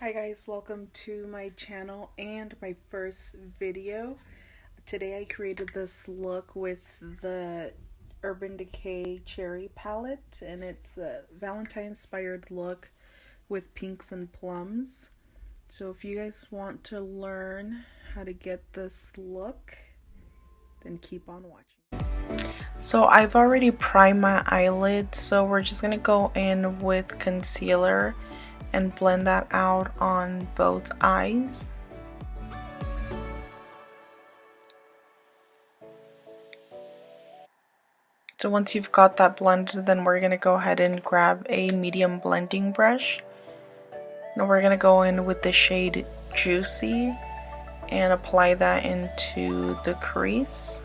Hi guys, welcome to my channel and my first video. Today I created this look with the Urban Decay Cherry palette, and it's a Valentine inspired look with pinks and plums. So if you guys want to learn how to get this look, then keep on watching. So I've already primed my eyelid, so we're just gonna go in with concealer and blend that out on both eyes. So once you've got that blended, then we're going to go ahead and grab a medium blending brush. And we're going to go in with the shade Juicy and apply that into the crease.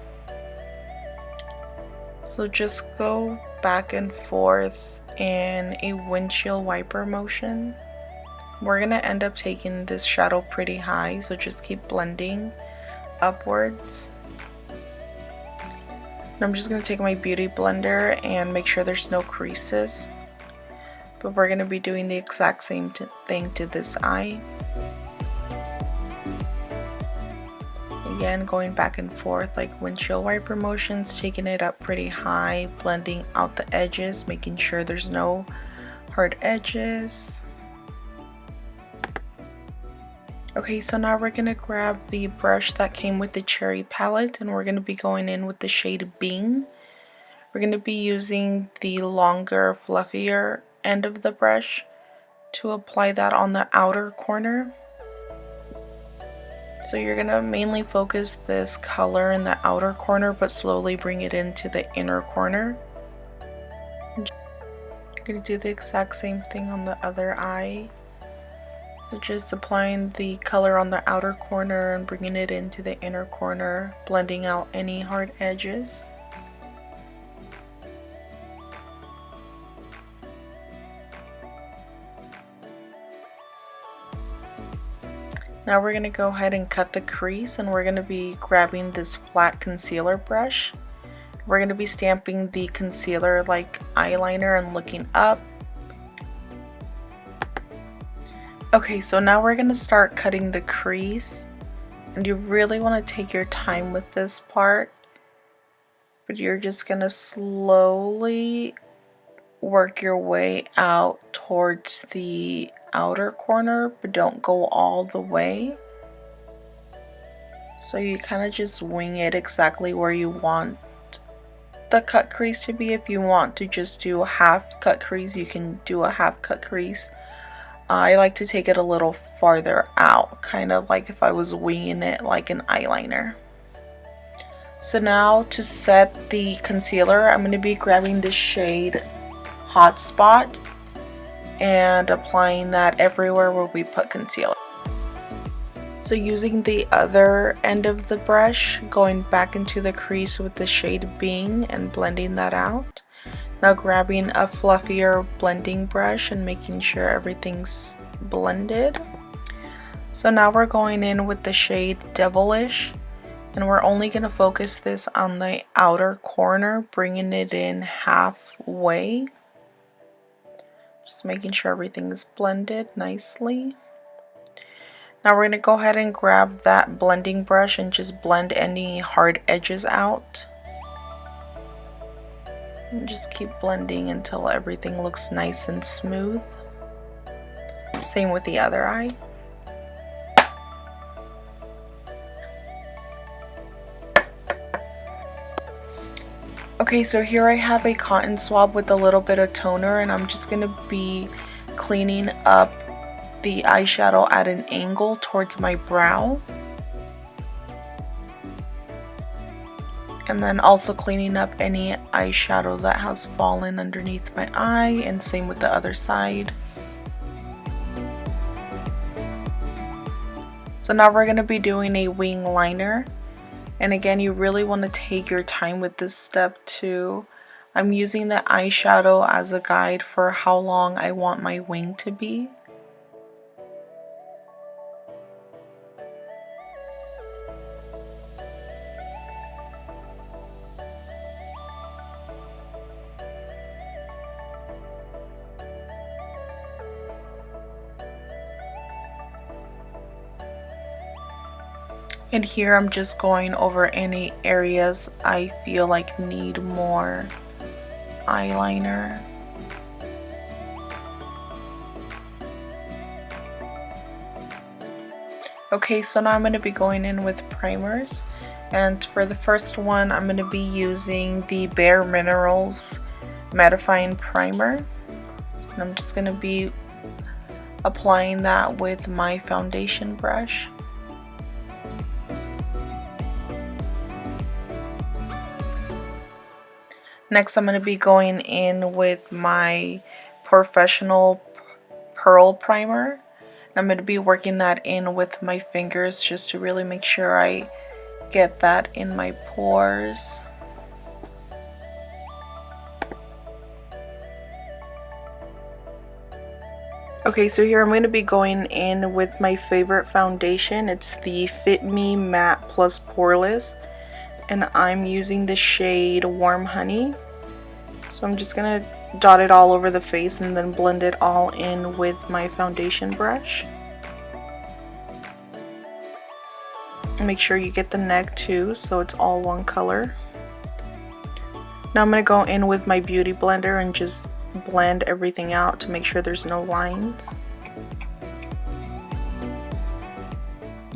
So just go back and forth in a windshield wiper motion. We're going to end up taking this shadow pretty high, so just keep blending upwards. And I'm just going to take my beauty blender and make sure there's no creases. But we're going to be doing the exact same thing to this eye. Again, going back and forth like windshield wiper motions, taking it up pretty high, blending out the edges, making sure there's no hard edges. Okay, so now we're going to grab the brush that came with the cherry palette, and we're going to be going in with the shade Bing. We're going to be using the longer, fluffier end of the brush to apply that on the outer corner. So you're going to mainly focus this color in the outer corner, but slowly bring it into the inner corner. I'm going to do the exact same thing on the other eye. So just applying the color on the outer corner and bringing it into the inner corner, blending out any hard edges. Now we're going to go ahead and cut the crease, and we're going to be grabbing this flat concealer brush. We're going to be stamping the concealer like eyeliner and looking up. Okay, so now we're going to start cutting the crease, and you really want to take your time with this part, but you're just going to slowly work your way out towards the outer corner, but don't go all the way. So you kind of just wing it exactly where you want the cut crease to be. If you want to just do a half cut crease, you can do a half cut crease. I like to take it a little farther out, kind of like if I was winging it like an eyeliner. So now to set the concealer, I'm going to be grabbing the shade Hot Spot and applying that everywhere where we put concealer. So using the other end of the brush, going back into the crease with the shade Bing and blending that out. Now grabbing a fluffier blending brush and making sure everything's blended. So now we're going in with the shade Devilish, and we're only going to focus this on the outer corner, bringing it in halfway. Just making sure everything's blended nicely. Now we're going to go ahead and grab that blending brush and just blend any hard edges out. And just keep blending until everything looks nice and smooth. Same with the other eye. Okay, so here I have a cotton swab with a little bit of toner, and I'm just going to be cleaning up the eyeshadow at an angle towards my brow. And then also cleaning up any eyeshadow that has fallen underneath my eye, and same with the other side. So now we're going to be doing a wing liner. And again, you really want to take your time with this step too. I'm using the eyeshadow as a guide for how long I want my wing to be. And here I'm just going over any areas I feel like need more eyeliner. Okay, so now I'm going to be going in with primers. And for the first one, I'm going to be using the Bare Minerals mattifying primer. And I'm just going to be applying that with my foundation brush. Next, I'm going to be going in with my Professional Pearl Primer. I'm going to be working that in with my fingers just to really make sure I get that in my pores. Okay, so here I'm going to be going in with my favorite foundation. It's the Fit Me Matte Plus Poreless, and I'm using the shade Warm Honey. So I'm just going to dot it all over the face and then blend it all in with my foundation brush. And make sure you get the neck too, so it's all one color. Now I'm going to go in with my beauty blender and just blend everything out to make sure there's no lines.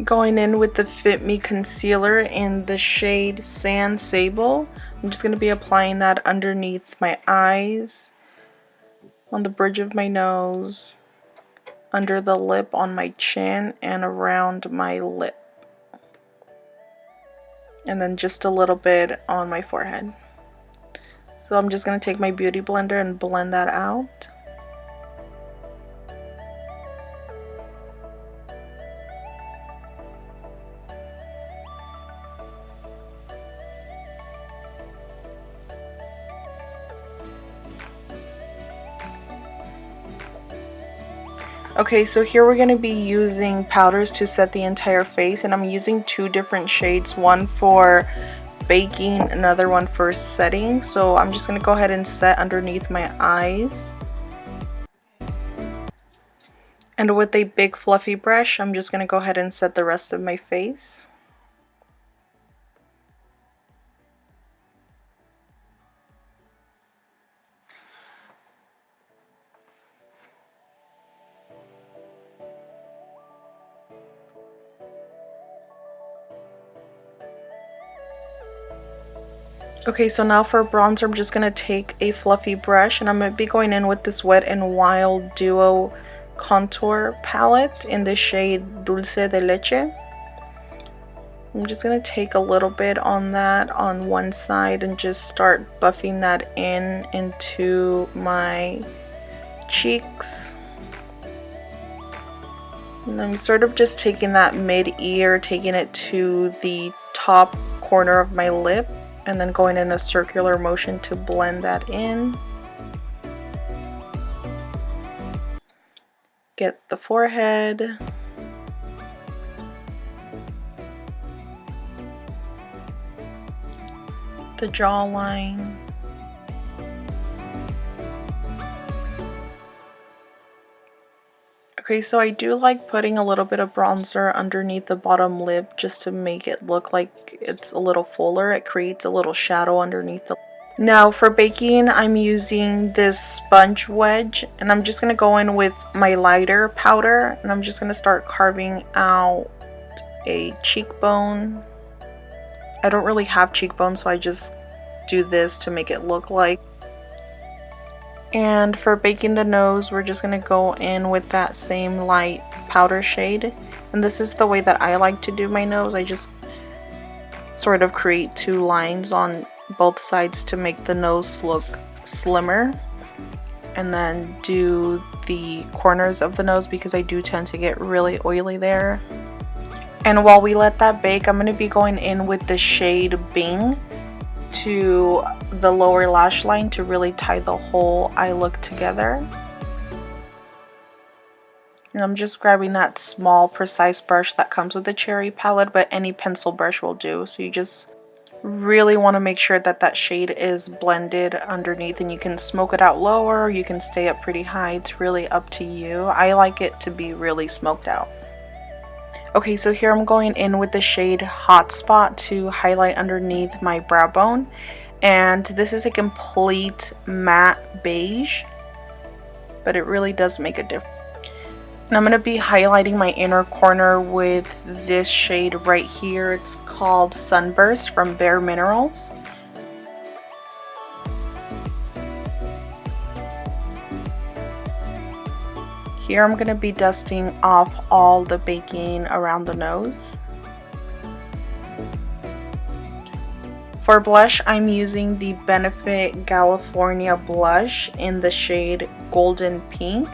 Going in with the Fit Me concealer in the shade Sand Sable. I'm just going to be applying that underneath my eyes, on the bridge of my nose, under the lip, on my chin, and around my lip. And then just a little bit on my forehead. So I'm just going to take my beauty blender and blend that out. Okay, so here we're going to be using powders to set the entire face, and I'm using two different shades, one for baking, another one for setting. So I'm just going to go ahead and set underneath my eyes. And with a big fluffy brush, I'm just going to go ahead and set the rest of my face. Okay, so now for bronzer, I'm just going to take a fluffy brush and I'm going to be going in with this Wet n Wild Duo Contour Palette in the shade Dulce de Leche. I'm just going to take a little bit on that on one side and just start buffing that into my cheeks. And I'm sort of just taking that mid-ear, taking it to the top corner of my lip, and then going in a circular motion to blend that in. Get the forehead. The jawline. Okay, so I do like putting a little bit of bronzer underneath the bottom lip just to make it look like it's a little fuller. It creates a little shadow underneath the lip. Now for baking, I'm using this sponge wedge, and I'm just going to go in with my lighter powder, and I'm just going to start carving out a cheekbone. I don't really have cheekbones, so I just do this to make it look like. And for baking the nose, we're just going to go in with that same light powder shade. And this is the way that I like to do my nose. I just sort of create two lines on both sides to make the nose look slimmer. And then do the corners of the nose because I do tend to get really oily there. And while we let that bake, I'm going to be going in with the shade Bing to the lower lash line to really tie the whole eye look together. And I'm just grabbing that small precise brush that comes with the cherry palette, but any pencil brush will do. So you just really want to make sure that that shade is blended underneath, and you can smoke it out lower, you can stay up pretty high. It's really up to you. I like it to be really smoked out. Okay, so here I'm going in with the shade Hotspot to highlight underneath my brow bone. And this is a complete matte beige, but it really does make a difference. And I'm going to be highlighting my inner corner with this shade right here. It's called Sunburst from Bare Minerals. Here I'm going to be dusting off all the baking around the nose. For blush, I'm using the Benefit California blush in the shade Golden Pink.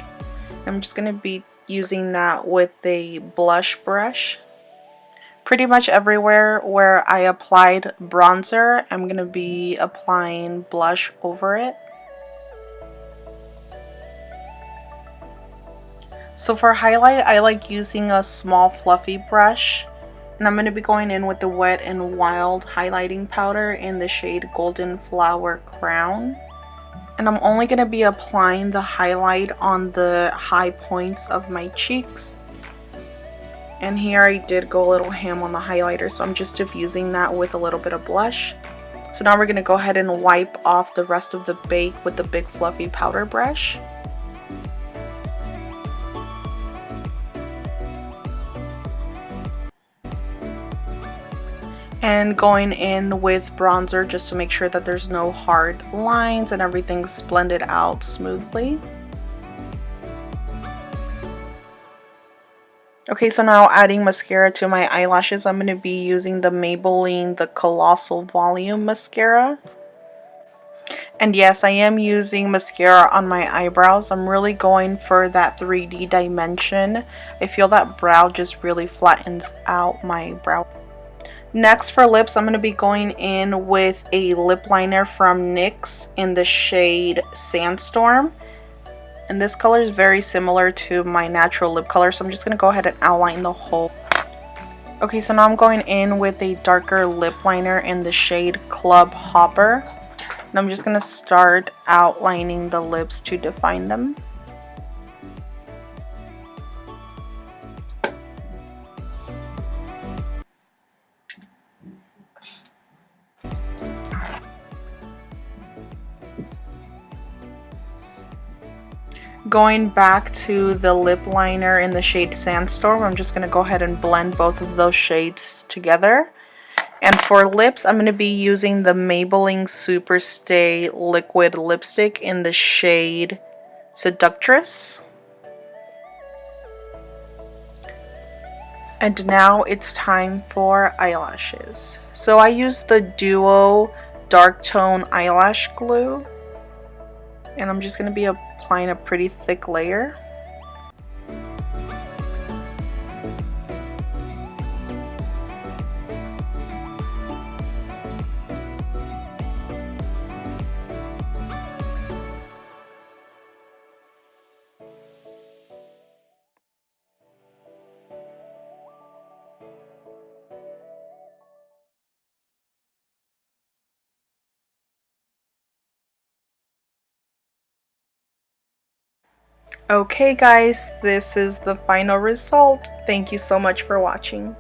I'm just going to be using that with a blush brush. Pretty much everywhere where I applied bronzer, I'm going to be applying blush over it. So for highlight, I like using a small fluffy brush. And I'm going to be going in with the Wet n Wild highlighting powder in the shade Golden Flower Crown. And I'm only going to be applying the highlight on the high points of my cheeks. And here I did go a little ham on the highlighter, so I'm just diffusing that with a little bit of blush. So now we're going to go ahead and wipe off the rest of the bake with the big fluffy powder brush. And going in with bronzer just to make sure that there's no hard lines and everything's blended out smoothly. Okay, so now adding mascara to my eyelashes, I'm going to be using the Maybelline The Colossal Volume Mascara. And yes, I am using mascara on my eyebrows. I'm really going for that 3D dimension. I feel that brow just really flattens out my brow. Next for lips, I'm going to be going in with a lip liner from NYX in the shade Sandstorm. And this color is very similar to my natural lip color, so I'm just going to go ahead and outline the whole. Okay, so now I'm going in with a darker lip liner in the shade Club Hopper. And I'm just going to start outlining the lips to define them. Going back to the lip liner in the shade Sandstorm, I'm just going to go ahead and blend both of those shades together. And for lips, I'm going to be using the Maybelline Superstay Liquid Lipstick in the shade Seductress. And now it's time for eyelashes. So I use the Duo Dark Tone Eyelash Glue. And I'm just going to be applying a pretty thick layer. Okay guys, this is the final result. Thank you so much for watching.